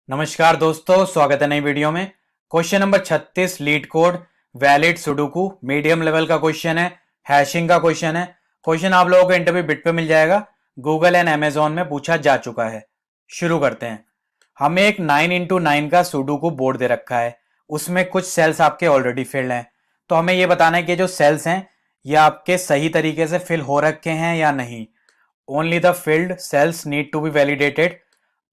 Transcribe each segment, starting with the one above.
नमस्कार दोस्तों, स्वागत है नई वीडियो में। Question number 36 leet code valid sudoku medium level का क्वेश्चन है। हैशिंग का क्वेश्चन है। क्वेश्चन आप लोगों को इंटरव्यू बिट पे मिल जाएगा। गूगल एंड अमेजोन में पूछा जा चुका है। शुरू करते हैं। हमें एक 9x9 का सुडोकू बोर्ड दे रखा है। उसमें कुछ सेल्स आपके ऑलरेडी फिल्ड हैं। तो हमें यह बताना है कि जो सेल्स हैं ये आपके सही तरीके से फिल हो रखे हैं या नहीं। Only the filled cells need to be validated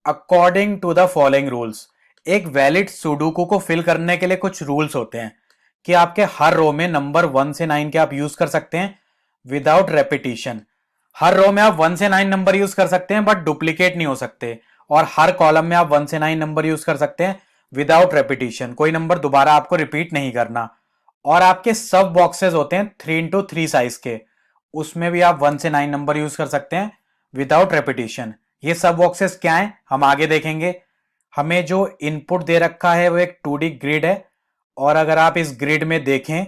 according to the following rules. एक वैलिड सुडोकू को फिल करने के लिए कुछ रूल्स होते हैं कि आपके हर रो में नंबर 1 से 9 के आप यूज कर सकते हैं विदाउट रेपिटेशन। हर रो में आप 1 से 9 नंबर यूज कर सकते हैं बट डुप्लीकेट नहीं हो सकते। और हर कॉलम में आप 1 से 9 नंबर यूज कर सकते हैं विदाउट रेपिटेशन। कोई नंबर दोबारा आपको रिपीट नहीं करना। और आपके सब बॉक्सेस होते हैं 3x3 साइज के, उसमें भी आप 1 से 9 नंबर यूज कर सकते हैं विदाउट रेपिटेशन। ये सब बॉक्सेस क्या हैं हम आगे देखेंगे। हमें जो इनपुट दे रखा है वो एक 2D ग्रिड है। और अगर आप इस ग्रिड में देखें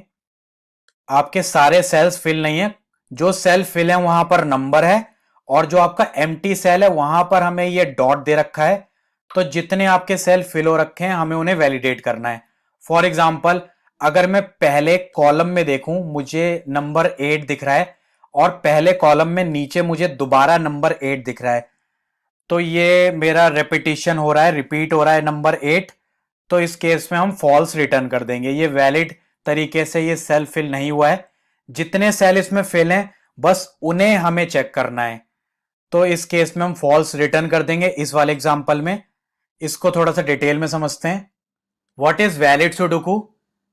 आपके सारे सेल्स फिल नहीं है। जो सेल फिल है वहां पर नंबर है और जो आपका एम्प्टी सेल है वहां पर हमें ये डॉट दे रखा है। तो जितने आपके सेल फिल हो रखे हैं हमें उन्हें वैलिडेट करना है। फॉर एग्जाम्पल अगर मैं पहले कॉलम में देखूं मुझे नंबर 8 दिख रहा है और पहले कॉलम में नीचे मुझे दोबारा नंबर 8 दिख रहा है, तो ये मेरा रेपिटेशन हो रहा है, रिपीट हो रहा है नंबर 8। तो इस केस में हम फॉल्स रिटर्न कर देंगे। ये वैलिड तरीके से ये सेल फिल नहीं हुआ है। जितने सेल इसमें फिल हैं बस उन्हें हमें चेक करना है। तो इस केस में हम फॉल्स रिटर्न कर देंगे इस वाले एग्जांपल में। इसको थोड़ा सा डिटेल में समझते हैं। What is valid sudoku?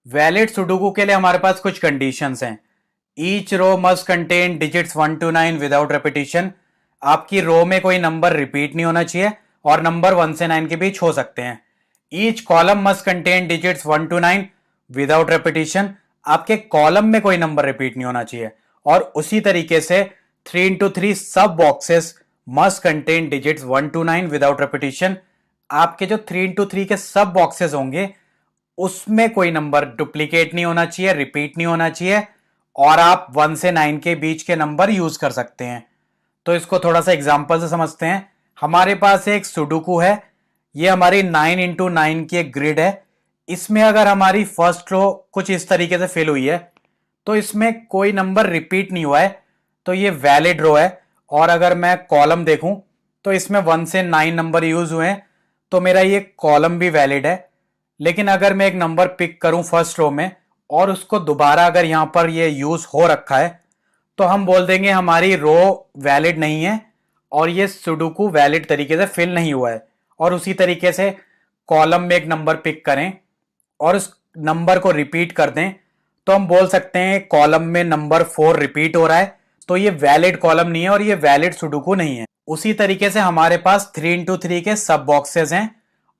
Valid sudoku के लिए हमारे पास कुछ कंडीशंस हैं। Each row must contain digits 1 to 9 without repetition. आपकी रो में कोई नंबर रिपीट नहीं होना चाहिए और नंबर 1 से 9 के बीच हो सकते हैं। Each column must contain digits 1 to 9 without repetition. आपके कॉलम में कोई नंबर रिपीट नहीं होना चाहिए। और उसी तरीके से 3x3 सब boxes must contain digits 1 to 9 without repetition. आपके जो 3x3 के सब बॉक्सेस होंगे उसमें कोई नंबर डुप्लीकेट नहीं होना चाहिए, रिपीट नहीं होना चाहिए और आप 1 से 9 के बीच के नंबर यूज कर सकते हैं। तो इसको थोड़ा सा एग्जांपल से समझते हैं। हमारे पास एक सुडोकू है। ये हमारी 9x9 की एक ग्रिड है। इसमें अगर हमारी फर्स्ट रो कुछ इस तरीके से फिल हुई है तो इसमें कोई नंबर रिपीट नहीं हुआ है, तो ये वैलिड रो है। और अगर मैं कॉलम देखूं तो इसमें 1 से 9 नंबर यूज हुए हैं, तो मेरा ये कॉलम भी वैलिड है। लेकिन अगर मैं एक नंबर पिक करूं फर्स्ट रो में और उसको दोबारा अगर यहां पर ये यूज हो रखा है तो हम बोल देंगे हमारी रो वैलिड नहीं है और ये सुडोकू वैलिड तरीके से फिल नहीं हुआ है। और उसी तरीके से कॉलम में एक नंबर पिक करें और उस नंबर को रिपीट कर दें तो हम बोल सकते हैं कॉलम में नंबर 4 रिपीट हो रहा है, तो ये वैलिड कॉलम नहीं है और ये वैलिड सुडोकू नहीं है। उसी तरीके से हमारे पास 3x3 के सब बॉक्सेस हैं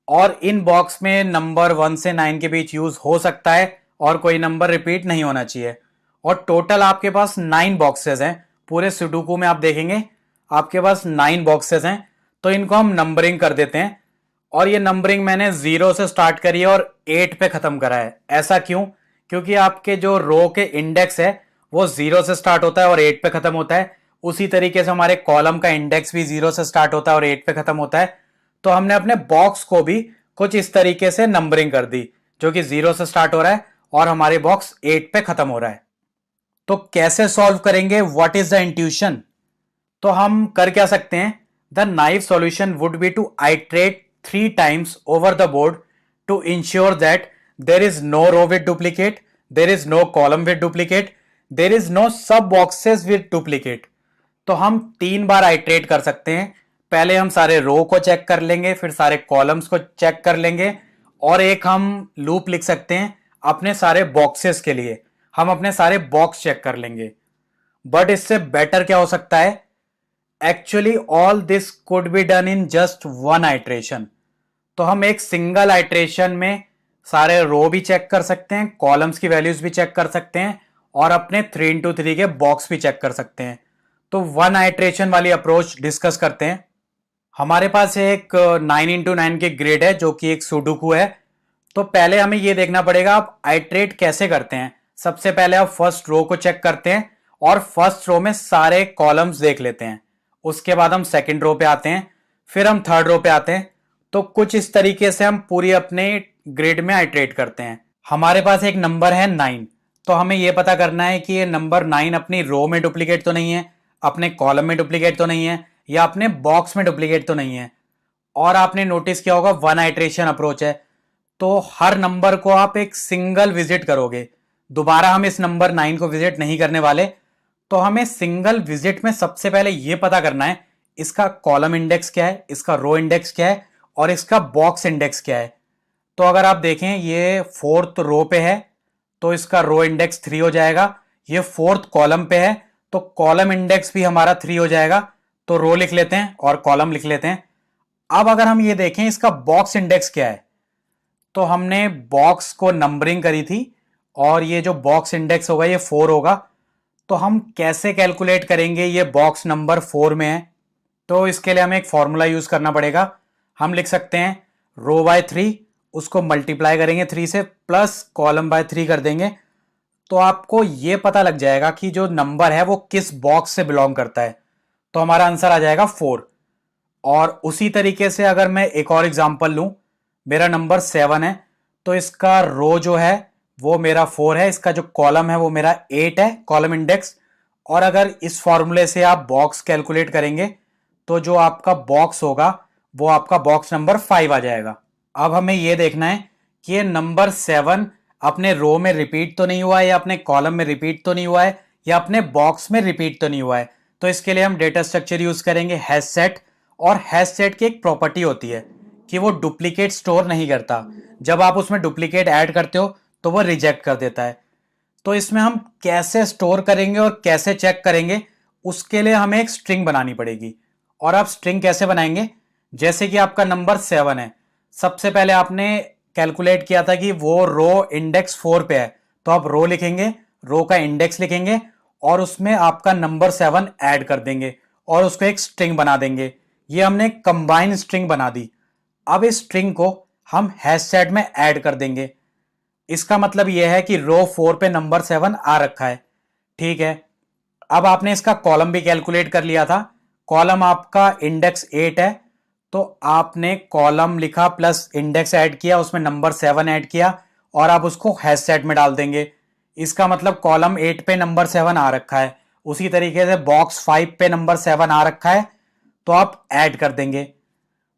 और इन बॉक्स में नंबर 1 से 9 के बीच यूज हो सकता है और कोई नंबर रिपीट नहीं होना चाहिए। और टोटल आपके पास 9 बॉक्सेस हैं। पूरे सुडोकू में आप देखेंगे आपके पास 9 बॉक्सेस हैं। तो इनको हम नंबरिंग कर देते हैं। और ये नंबरिंग मैंने 0 से स्टार्ट करी है और 8 पे खत्म करा है। ऐसा क्यों? क्योंकि आपके जो रो के इंडेक्स है वो 0 से स्टार्ट होता है और 8 पे खत्म होता है। उसी तरीके से हमारे कॉलम का इंडेक्स भी 0 से स्टार्ट होता है और 8 पे खत्म होता है। तो हमने अपने बॉक्स को भी कुछ इस तरीके से नंबरिंग कर दी, जो कि 0 से स्टार्ट हो रहा है और हमारे बॉक्स 8 पे खत्म हो रहा है। तो कैसे सॉल्व करेंगे? What is the intuition? तो हम कर क्या सकते हैं? The naive solution would be to iterate 3 times over the board to ensure that there is no row with duplicate, there is no column with duplicate, there is no sub boxes with duplicate. तो हम 3 बार iterate कर सकते हैं। पहले हम सारे रो को check कर लेंगे, फिर सारे कॉलम्स को चेक कर लेंगे और एक हम लूप लिख सकते हैं अपने सारे बॉक्सेस के लिए। हम अपने सारे बॉक्स चेक कर लेंगे। बट इससे बेटर क्या हो सकता है? Actually all this could be done in just 1 iteration. तो हम एक सिंगल आइट्रेशन में सारे रो भी चेक कर सकते हैं, कॉलम्स की वैल्यूज भी चेक कर सकते हैं और अपने 3x3 के बॉक्स भी चेक कर सकते हैं। तो 1 आइट्रेशन वाली अप्रोच डिस्कस करते हैं। हमारे पास एक 9x9 की ग्रिड है जो कि एक सुडोकू है। तो पहले हमें यह देखना पड़ेगा आप आइट्रेट कैसे करते हैं। सबसे पहले आप फर्स्ट रो को चेक करते हैं और फर्स्ट रो में सारे कॉलम्स देख लेते हैं। उसके बाद हम सेकंड रो पे आते हैं, फिर हम थर्ड रो पे आते हैं। तो कुछ इस तरीके से हम पूरी अपने ग्रिड में आइटरेट करते हैं। हमारे पास एक नंबर है 9, तो हमें यह पता करना है कि ये नंबर 9 अपनी रो में डुप्लीकेट तो नहीं है, अपने कॉलम में डुप्लीकेट तो नहीं है, या अपने बॉक्स में डुप्लीकेट तो नहीं है। और आपने नोटिस किया होगा वन आइट्रेशन अप्रोच है, तो हर नंबर को आप एक सिंगल विजिट करोगे। दोबारा हम इस नंबर 9 को विजिट नहीं करने वाले। तो हमें सिंगल विजिट में सबसे पहले यह पता करना है इसका कॉलम इंडेक्स क्या है, इसका रो इंडेक्स क्या है, और इसका बॉक्स इंडेक्स क्या है। तो अगर आप देखें ये फोर्थ रो पे है तो इसका रो इंडेक्स 3 हो जाएगा। ये फोर्थ कॉलम पे है तो कॉलम इंडेक्स भी हमारा 3 हो जाएगा। तो रो लिख लेते हैं और कॉलम लिख लेते हैं। अब अगर हम ये देखें इसका बॉक्स इंडेक्स क्या है, तो हमने बॉक्स को नंबरिंग करी थी और ये जो बॉक्स इंडेक्स होगा ये 4 होगा। तो हम कैसे कैलकुलेट करेंगे ये बॉक्स नंबर 4 में है, तो इसके लिए हमें एक फॉर्मूला यूज करना पड़ेगा। हम लिख सकते हैं रो बाय 3, उसको मल्टीप्लाई करेंगे 3 से, प्लस कॉलम बाय 3 कर देंगे। तो आपको यह पता लग जाएगा कि जो नंबर है वो किस बॉक्स से बिलोंग करता है। तो हमारा आंसर आ जाएगा 4। और उसी तरीके से अगर मैं एक और एग्जांपल लूं, मेरा नंबर 7 है तो इसका रो जो है वो मेरा 4 है, इसका जो कॉलम है वो मेरा 8 है, कॉलम इंडेक्स। और अगर इस फॉर्मूले से आप बॉक्स कैलकुलेट करेंगे तो जो आपका बॉक्स होगा वो आपका बॉक्स नंबर 5 आ जाएगा। अब हमें यह देखना है कि ये नंबर 7 अपने रो में रिपीट तो नहीं हुआ है, या अपने कॉलम में रिपीट तो नहीं हुआ है, या अपने बॉक्स में रिपीट तो नहीं हुआ है। तो इसके लिए हम डेटा स्ट्रक्चर यूज करेंगे हैश सेट। और हैश सेट की एक प्रॉपर्टी होती है कि वो डुप्लीकेट स्टोर नहीं करता। जब आप उसमें डुप्लीकेट ऐड करते हो तो वो रिजेक्ट कर देता है। तो इसमें हम कैसे स्टोर करेंगे और कैसे चेक करेंगे, उसके लिए हमें एक स्ट्रिंग बनानी पड़ेगी। और आप स्ट्रिंग कैसे बनाएंगे, जैसे कि आपका नंबर 7 है, सबसे पहले आपने कैलकुलेट किया था कि वो रो इंडेक्स 4 पे है, तो आप रो लिखेंगे, रो का इंडेक्स लिखेंगे और उसमें आपका नंबर 7 ऐड कर देंगे और उसको एक स्ट्रिंग बना देंगे। ये हमने कंबाइन स्ट्रिंग बना दी। अब इस स्ट्रिंग को हम हैश सेट में ऐड कर देंगे। इसका मतलब यह है कि रो 4 पे नंबर 7 आ रखा है। ठीक है, अब आपने इसका कॉलम भी कैलकुलेट कर लिया था। कॉलम आपका इंडेक्स 8 है, तो आपने कॉलम लिखा प्लस इंडेक्स ऐड किया, उसमें नंबर 7 ऐड किया और आप उसको हैश सेट में डाल देंगे। इसका मतलब कॉलम 8 पे नंबर 7 आ रखा है। उसी तरीके से बॉक्स 5 पे नंबर 7 आ रखा है, तो आप ऐड कर देंगे।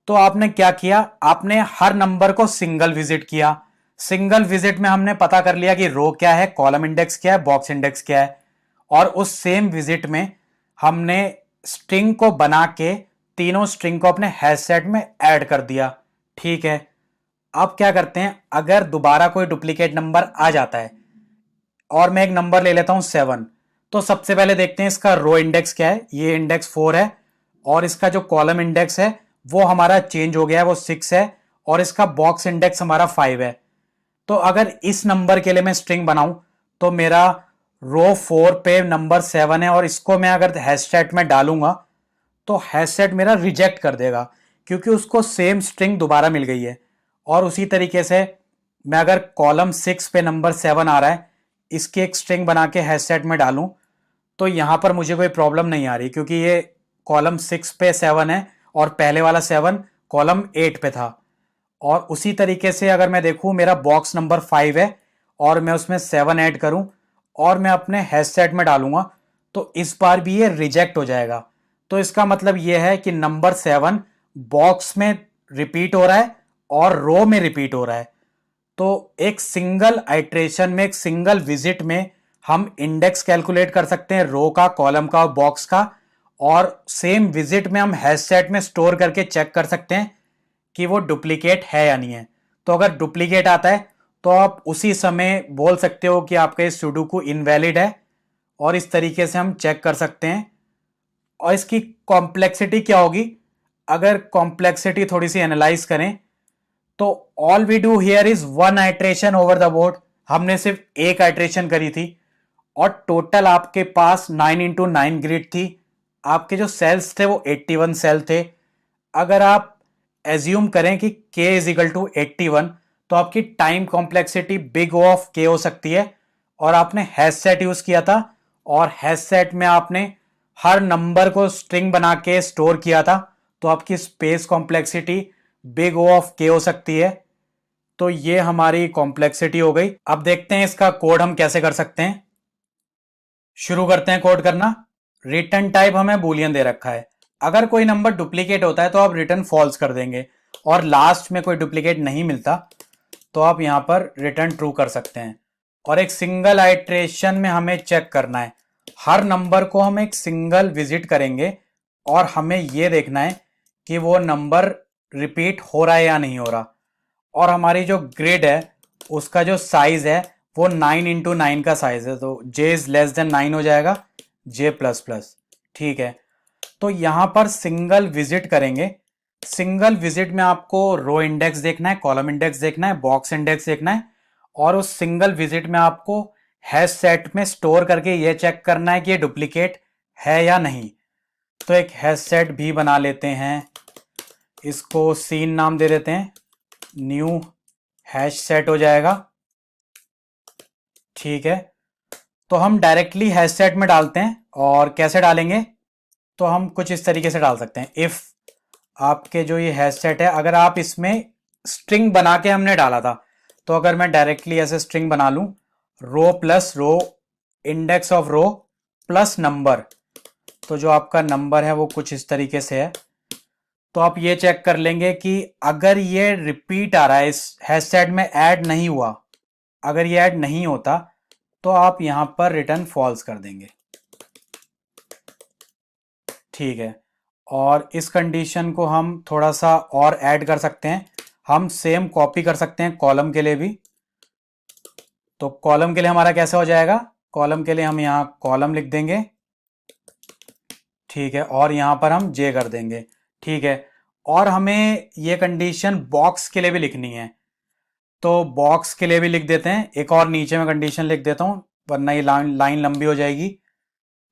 तो आपने क्या किया, आपने हर नंबर को सिंगल विजिट किया। सिंगल विजिट में हमने पता कर लिया कि रो क्या है, कॉलम इंडेक्स क्या है, बॉक्स इंडेक्स क्या है। और उस सेम विजिट में हमने स्ट्रिंग को बना के तीनों स्ट्रिंग को अपने हैश सेट में ऐड कर दिया। ठीक है, अब क्या करते हैं, अगर दोबारा कोई डुप्लीकेट नंबर आ जाता है और मैं एक नंबर ले लेता हूं 7, तो सबसे पहले देखते हैं इसका रो इंडेक्स क्या है। ये इंडेक्स 4 है और इसका जो कॉलम इंडेक्स है वो हमारा चेंज हो गया है, वो 6 है, और इसका बॉक्स इंडेक्स हमारा 5 है। तो अगर इस नंबर के लिए मैं स्ट्रिंग बनाऊं तो मेरा रो 4 पे नंबर 7 है और इसको मैं अगर हैश सेट में डालूंगा तो हैश सेट मेरा रिजेक्ट कर देगा, क्योंकि उसको सेम स्ट्रिंग दोबारा मिल गई है। और उसी तरीके से मैं अगर कॉलम 6 पे नंबर 7 आ रहा है, इसकी एक स्ट्रिंग बना के हैश सेट में डालूं तो यहां पर मुझे कोई प्रॉब्लम नहीं आ रही, क्योंकि ये कॉलम 6 पे 7 है और पहले वाला 7 कॉलम 8 पे था। और उसी तरीके से अगर मैं देखूं मेरा बॉक्स नंबर 5 है और मैं उसमें 7 ऐड करूं और मैं अपने हैश सेट में डालूंगा तो इस बार भी ये रिजेक्ट हो जाएगा। तो इसका मतलब ये है कि नंबर 7 बॉक्स में रिपीट हो रहा है और रो में रिपीट हो रहा है। तो एक सिंगल आइट्रेशन में, एक सिंगल विजिट में हम इंडेक्स कैलकुलेट कर सकते हैं रो का, कॉलम का और बॉक्स का। और सेम विजिट में हम हैश सेट में स्टोर करके चेक कर सकते हैं कि वो डुप्लीकेट है या नहीं है। तो अगर डुप्लीकेट आता है तो आप उसी समय बोल सकते हो कि आपका ये सुडोकू इनवैलिड है, और इस तरीके से हम चेक कर सकते हैं। और इसकी कॉम्प्लेक्सिटी क्या होगी, अगर कॉम्प्लेक्सिटी थोड़ी सी एनालाइज करें तो all we do here is one iteration over the board. हमने सिर्फ एक आइट्रेशन करी थी और टोटल आपके पास 9x9 ग्रिड थी। आपके जो सेल्स थे वो 81 सेल थे। अगर आप एज्यूम करें कि k इज इक्वल टू 81, तो आपकी time complexity big O of k हो सकती है। और आपने हैश सेट यूज किया था और हैश सेट में आपने हर नंबर को स्ट्रिंग बना के स्टोर किया था, तो आपकी space complexity big O of K हो सकती है। तो ये हमारी कॉम्प्लेक्सिटी हो गई। अब देखते हैं इसका कोड हम कैसे कर सकते हैं। शुरू करते हैं कोड करना। रिटर्न टाइप हमें बूलियन दे रखा है। अगर कोई नंबर डुप्लीकेट होता है तो आप रिटर्न फॉल्स कर देंगे, और लास्ट में कोई डुप्लीकेट नहीं मिलता तो आप यहां पर रिटर्न ट्रू कर सकते हैं। और एक सिंगल आइट्रेशन में हमें चेक करना है, हर नंबर को हम एक सिंगल विजिट करेंगे और हमें यह देखना है कि वो नंबर रिपीट हो रहा है या नहीं हो रहा। और हमारी जो ग्रिड है उसका जो साइज है वो 9 × 9 का साइज है, तो j इज लेस देन 9 हो जाएगा, j++। ठीक है, तो यहां पर सिंगल विजिट करेंगे। सिंगल विजिट में आपको रो इंडेक्स देखना है, कॉलम इंडेक्स देखना है, बॉक्स इंडेक्स देखना है, और उस सिंगल विजिट में आपको हैश सेट में स्टोर करके यह चेक करना है कि ये डुप्लीकेट है या नहीं। तो एक हैश सेट भी बना लेते हैं, इसको सीन नाम दे देते हैं, न्यू हैश सेट हो जाएगा। ठीक है, तो हम डायरेक्टली हैश सेट में डालते हैं। और कैसे डालेंगे, तो हम कुछ इस तरीके से डाल सकते हैं। इफ आपके जो ये हैश सेट है, अगर आप इसमें स्ट्रिंग बना के हमने डाला था, तो अगर मैं डायरेक्टली ऐसे स्ट्रिंग बना लूं, row plus row, index of row plus number, तो जो आपका नंबर है वो कुछ इस तरीके से है। तो आप ये चेक कर लेंगे कि अगर ये रिपीट आ रहा है, इस हैश सेट में ऐड नहीं हुआ, अगर ये ऐड नहीं होता तो आप यहां पर रिटर्न फॉल्स कर देंगे। ठीक है, और इस कंडीशन को हम थोड़ा सा और ऐड कर सकते हैं। हम सेम कॉपी कर सकते हैं कॉलम के लिए भी। तो कॉलम के लिए हमारा कैसे हो जाएगा, कॉलम के लिए हम यहां कॉलम लिख देंगे। ठीक है, और यहां पर हम जे कर देंगे। ठीक है, और हमें ये कंडीशन बॉक्स के लिए भी लिखनी है, तो बॉक्स के लिए भी लिख देते हैं। एक और नीचे में कंडीशन लिख देता हूं, वरना ये लाइन लंबी हो जाएगी।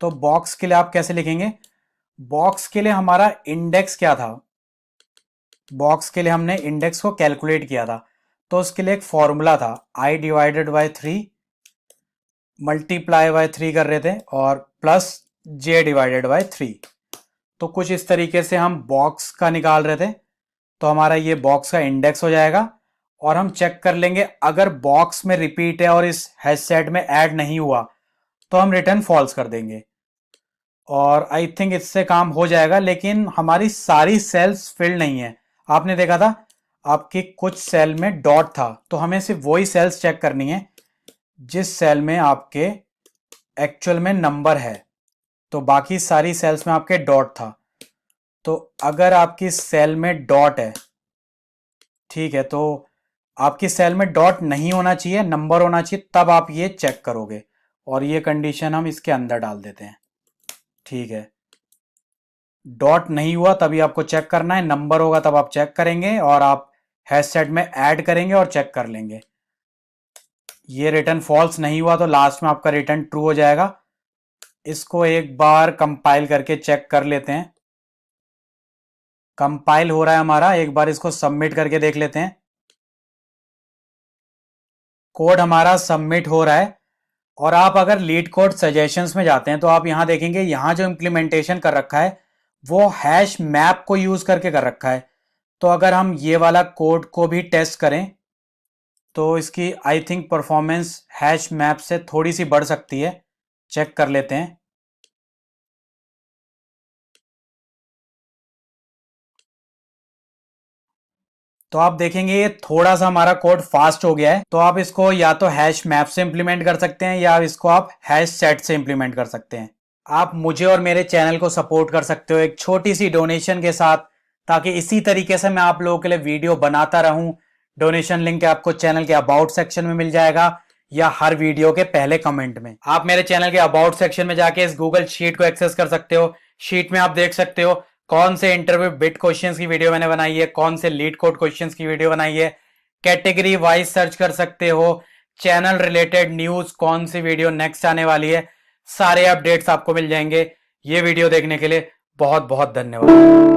तो बॉक्स के लिए आप कैसे लिखेंगे, बॉक्स के लिए हमारा इंडेक्स क्या था, बॉक्स के लिए हमने इंडेक्स को कैलकुलेट किया था, तो उसके लिए एक फॉर्मूला था, i divided by 3 multiply by 3 कर रहे थे, और प्लस j डिवाइडेड बाय 3। तो कुछ इस तरीके से हम बॉक्स का निकाल रहे थे, तो हमारा ये बॉक्स का इंडेक्स हो जाएगा। और हम चेक कर लेंगे, अगर बॉक्स में रिपीट है और इस हैश सेट में ऐड नहीं हुआ तो हम रिटर्न फॉल्स कर देंगे। और आई थिंक इससे काम हो जाएगा, लेकिन हमारी सारी सेल्स फिल नहीं है। आपने देखा था आपकी कुछ सेल में डॉट था, तो हमें सिर्फ वही सेल्स चेक करनी है जिस सेल में आपके एक्चुअल में नंबर है, तो बाकी सारी सेल्स में आपके डॉट था। तो अगर आपकी सेल में डॉट है, ठीक है, तो आपकी सेल में डॉट नहीं होना चाहिए, नंबर होना चाहिए, तब आप ये चेक करोगे। और ये कंडीशन हम इसके अंदर डाल देते हैं। ठीक है, डॉट नहीं हुआ तभी आपको चेक करना है, नंबर होगा तब आप चेक करेंगे, और आप हैश सेट में ऐड करेंगे और चेक कर लेंगे। ये रिटर्न फॉल्स नहीं हुआ तो लास्ट में आपका रिटर्न ट्रू हो जाएगा। इसको एक बार कंपाइल करके चेक कर लेते हैं। कंपाइल हो रहा है हमारा, एक बार इसको सबमिट करके देख लेते हैं। कोड हमारा सबमिट हो रहा है। और आप अगर लीड कोड सजेशंस में जाते हैं तो आप यहां देखेंगे, यहां जो इंप्लीमेंटेशन कर रखा है वो हैश मैप को यूज करके कर रखा है। तो अगर हम ये वाला कोड को भी टेस्ट करें तो इसकी I think performance hash map से थोड़ी सी बढ़ सकती है। चेक कर लेते हैं। तो आप देखेंगे ये थोड़ा सा हमारा कोड फास्ट हो गया है। तो आप इसको या तो हैश मैप से इंप्लीमेंट कर सकते हैं या इसको आप हैश सेट से इंप्लीमेंट कर सकते हैं। आप मुझे और मेरे चैनल को सपोर्ट कर सकते हो एक छोटी सी डोनेशन के साथ, ताकि इसी तरीके से मैं आप लोगों के लिए वीडियो बनाता रहूं। डोनेशन लिंक आपको चैनल के अबाउट सेक्शन में मिल जाएगा, या हर वीडियो के पहले कमेंट में। आप मेरे चैनल के अबाउट सेक्शन में जाके इस गूगल शीट को एक्सेस कर सकते हो। शीट में आप देख सकते हो कौन से इंटरव्यू बिट क्वेश्चंस की वीडियो मैंने बनाई है, कौन से लीड कोड क्वेश्चंस की वीडियो बनाई है। कैटेगरी वाइज सर्च कर सकते हो, चैनल रिलेटेड न्यूज कौन सी वीडियो नेक्स्ट आने वाली है, सारे अपडेट्स आपको मिल जाएंगे। ये वीडियो देखने के लिए बहुत बहुत धन्यवाद।